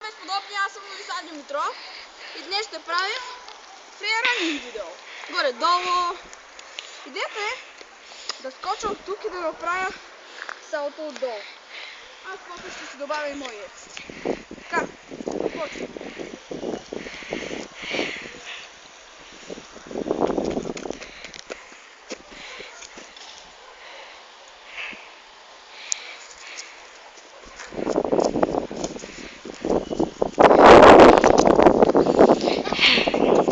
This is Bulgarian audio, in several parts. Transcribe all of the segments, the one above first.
без подобни, аз съм Новисад Димитров и днес ще правим фриранинг видео. Горе-долу. Идеята е да скоча от тук и да направя салто отдолу. Аз после ще си добавя и мои ексти. Така, почвам.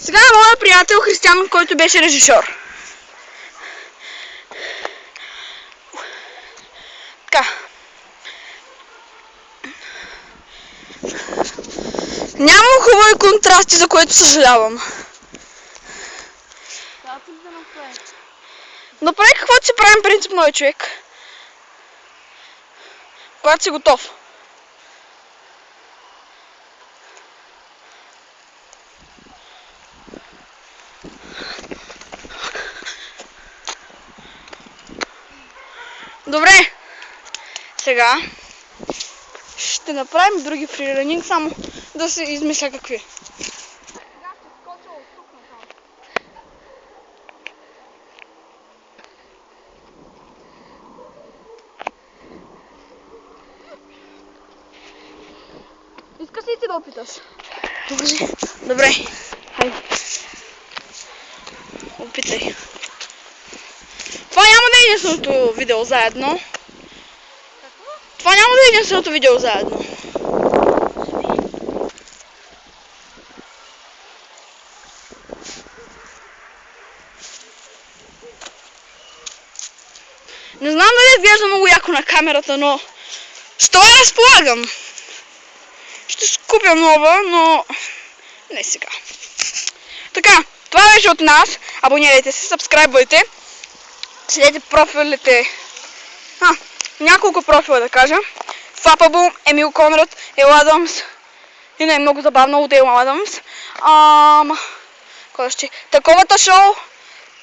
Сега е моят приятел Християн, който беше режисьор. Така. Нямам хубави контрасти, за което съжалявам. Направи каквото си правим принципно, човек. Когато си готов. Добре. Сега ще направим други фриранинг, само да се измисля какви. Сега ще скоча от тук насам. Искаш ли ти да опиташ? Добре. Хайде. Опитай. Това няма да е единственото видео заедно. Това няма да е единственото видео заедно. Не знам дали изглежда много яко на камерата, но с това разполагам. Ще скупя нова, но не сега. Така, това беше от нас. Абонирайте се, сабскрайбвайте. Следете профилите. Няколко профила да кажа. Фапабу, Емил Конрад, Ел Адамс. И не е много забавно от Ел Адамс. Таковата шоу,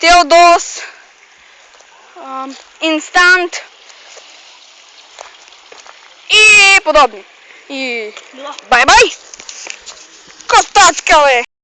Теодос, Инстант и подобни. И бай-бай! Котачка, бе!